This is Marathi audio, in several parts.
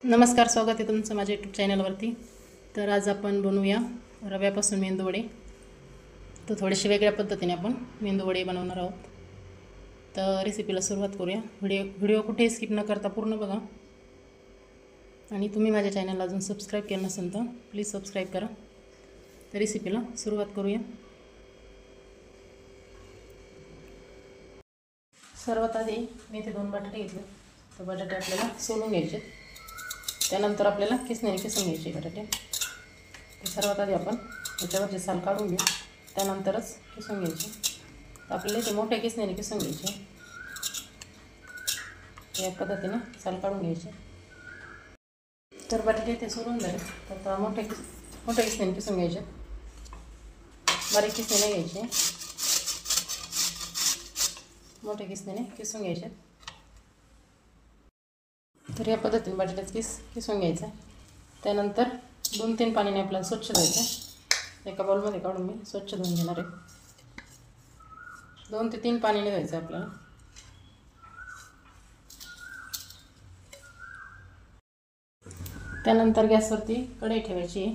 नमस्कार, स्वागत आहे तुमचं माझ्या यूट्यूब चॅनलवरती। तर आज आपण बनवूया रव्यापासून मेंदूवडे। तर थोडेसे वेगळ्या पद्धतीने आपण मेंदूवडे बनवणार आहोत। तर रेसिपीला सुरुवात करूया। व्हिडिओ कुठेही स्किप न करता पूर्ण बघा। आणि तुम्ही माझ्या चॅनलला अजून सबस्क्राईब केलं नसेल तर प्लीज सबस्क्राईब करा। तर रेसिपीला सुरुवात करूया। सर्वात आधी मी इथे 2 बटाटे घेतले। तर बटाटे आपल्याला सोलून घ्यायचे, त्यानंतर आपल्याला किसणीने किसून घ्यायचे बटाटे। तर सर्वात आधी आपण याच्यावरचे साल काढून घेऊ, त्यानंतरच किसून घ्यायचे। तर आपल्याला ते मोठ्या किसणीने किसून घ्यायचे, या पद्धतीने साल काढून घ्यायचे। तर बटाटे ते सोलून झाले, तर मोठ्या किसणीने किसून घ्यायचे, बारीक किसणीने घ्यायचे, मोठ्या किसणीने किसून घ्यायचे। तर या पद्धतीने बटाट्याचं किसून घ्यायचं। त्यानंतर 2-3 पाण्याने आपल्याला स्वच्छ धुवायचं। एका बाउलमध्ये काढून मी स्वच्छ धुवून घेणार आहे। 2 ते 3 पाण्याने धुवायचं आपल्याला। त्यानंतर गॅसवरती कढई ठेवायची,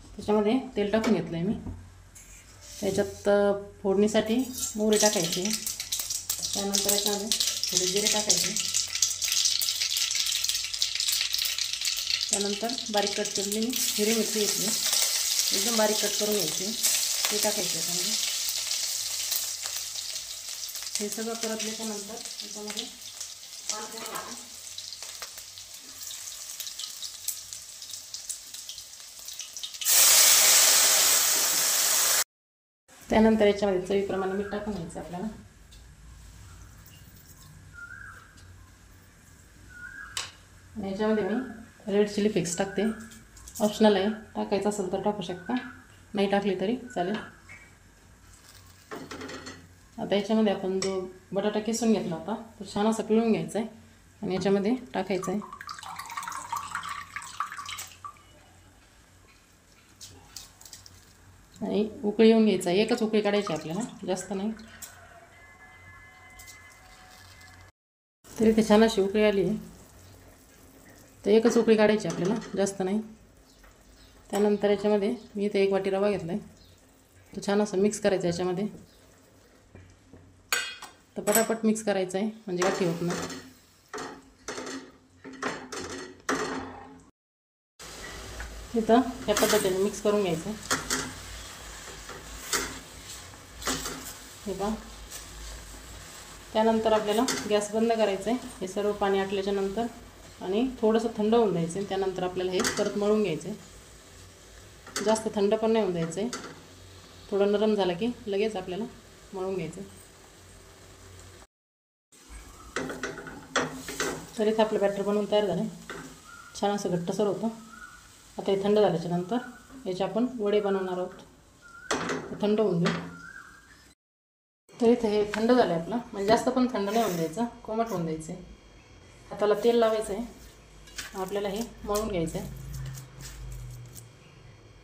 त्याच्यामध्ये तेल टाकून घेतलं आहे मी। त्याच्यात फोडणीसाठी मोहरी टाकायची, त्यानंतर याच्यामध्ये थोडे जिरे टाकायचे, त्यानंतर बारीक कट केलेली हिरवी मिरची घेतली, एकदम बारीक कट करून घ्यायची, ते टाकायचं त्यामध्ये। हे सगळं परतल्याच्यानंतर त्याच्यामध्ये पाणी टाकायचं। त्यानंतर याच्यामध्ये चवीप्रमाणे मीठ टाकून घ्यायचं आपल्याला। आणि याच्यामध्ये मी रेड चिली फ्लेक्स टाकते, ऑप्शनल आहे, टाकायचं असेल तर टाकू शकता, नाही टाकली तरी चालेल। आता याच्यामध्ये आपण जो बटाटा किसून घेतला होता तो छान असा पिळून घ्यायचा आहे आणि याच्यामध्ये टाकायचा आहे। आणि उकळी येऊन घ्यायचा आहे, एकच उकळी काढायची आपल्याला, जास्त नाही। तरी ते छान अशी उकळी आली आहे, तर एकच उकळी काढायची आपल्याला, जास्त नाही। त्यानंतर याच्यामध्ये मी इथे 1 वाटी रवा घेतला आहे, तो छान असं मिक्स करायचा याच्यामध्ये। तर पटापट मिक्स करायचं आहे, म्हणजे गाठी होत नाही। इथं ह्या पद्धतीने मिक्स करून घ्यायचं, हे पहा। त्यानंतर आपल्याला गॅस बंद करायचा आहे, हे सर्व पाणी आटल्याच्या नंतर, आणि थोडंसं थंड होऊन द्यायचं आहे। त्यानंतर आपल्याला हे परत मळून घ्यायचं आहे, जास्त थंड पण नाही होऊन द्यायचं आहे, थोडं नरम झालं की लगेच आपल्याला मळून घ्यायचं। तर इथं आपलं बॅटर बनवून तयार झालं, छान असं घट्टसर होतं। आता हे थंड झाल्याच्या नंतर याचे आपण वडे बनवणार आहोत, थंड होऊन देऊ। तर इथे हे थंड झालं आहे आपलं, म्हणजे जास्त पण थंड नाही होऊन द्यायचं, कोमट होऊन द्यायचं आहे। हाताला तेल लावायचं आहे, आपल्याला हे मळून घ्यायचं आहे।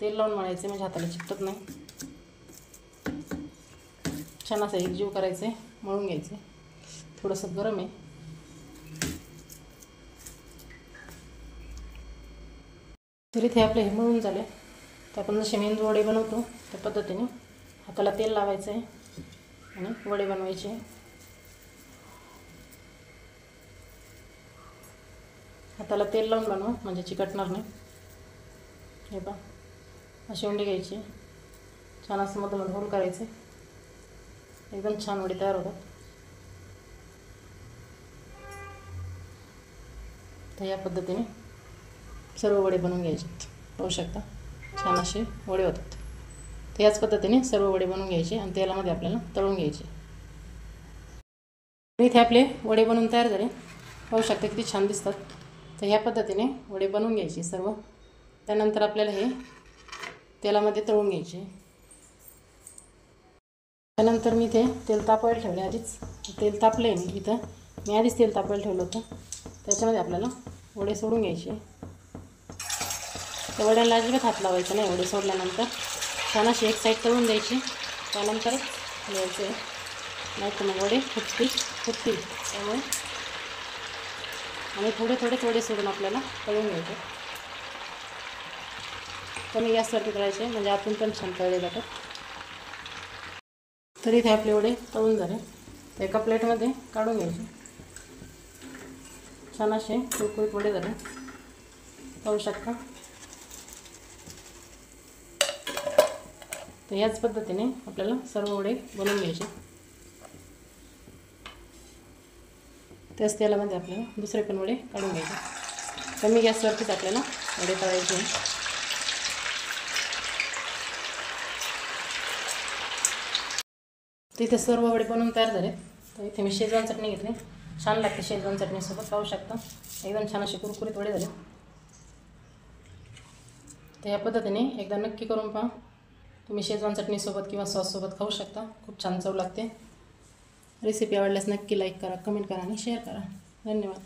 तेल लावून मळायचं म्हणजे हाताला चिकटत नाही, छान असं एकजीव करायचं आहे, मळून घ्यायचं आहे। थोडंसं गरम आहे। तर इथे आपले हे मळून झाले, तर आपण जसे मेंदू वडे बनवतो त्या पद्धतीने हाताला तेल लावायचं आहे आणि वडे बनवायचे। हाताला तेल लावून बनवा, म्हणजे चिकटणार नाही। हे पहा, अशी उंडी घ्यायची, छान असं मधोमध होल करायचे, एकदम छान वडे तयार होतात। तर या पद्धतीने सर्व वडे बनवून घ्यायचे, पाहू शकता छान असे वडे होतात। तर याच पद्धतीने सर्व वडे बनवून घ्यायचे आणि तेलामध्ये आपल्याला तळून घ्यायचे। इथे आपले वडे बनवून तयार झाले, पाहू शकता किती छान दिसतात। तर ह्या पद्धतीने वडे बनवून घ्यायचे सर्व। त्यानंतर आपल्याला हे तेलामध्ये तळून घ्यायचे। त्यानंतर मी इथे तेल तापवायला ठेवले आधीच, तेल तापले मी आधीच तेल तापवायला ठेवलं होतं। त्याच्यामध्ये आपल्याला वडे सोडून घ्यायचे। त्या वड्याला अजिबात हात लावायचा नाही, वडे सोडल्यानंतर छान अशी एक साईड तळून द्यायची, त्यानंतर घ्यायचे, नाही तर मग वडे फुटतील। त्यामुळे आणि थोडे सोडून आपल्याला तळून घ्यायचे. कमी गॅसवरती तळायचे म्हणजे आतून पण छान तळले जातात. तर इथे आपले वडे तळून झाले. तर एका प्लेटमध्ये काढून घ्यायचे. छान असे कुरकुरीत वडे झाले, पाहू शकता. तर याच पद्धतीने आपल्याला सर्व वडे बनवून घ्यायचे. त्याच तेलामध्ये आपल्याला दुसरे पण वडे काढून घ्यायचे. कमी गॅसवरतीच आपल्याला वडे तळायचे. तर इथे सर्व वडे बनवून तयार झाले. तर इथे मी शेजवान चटणी घेतली. छान लागते शेजवान चटणीसोबत, पाहू शकता. एकदम छान असे कुरकुरीत वडे झाले. तर या पद्धतीने एकदा नक्की करून पहा. तुम्ही शेजवान चटणीसोबत किंवा सॉससोबत खाऊ शकता. खूप छान चव लागते. रेसिपी आवडल्यास नक्की लाईक करा, कमेंट करा आणि शेअर करा. धन्यवाद.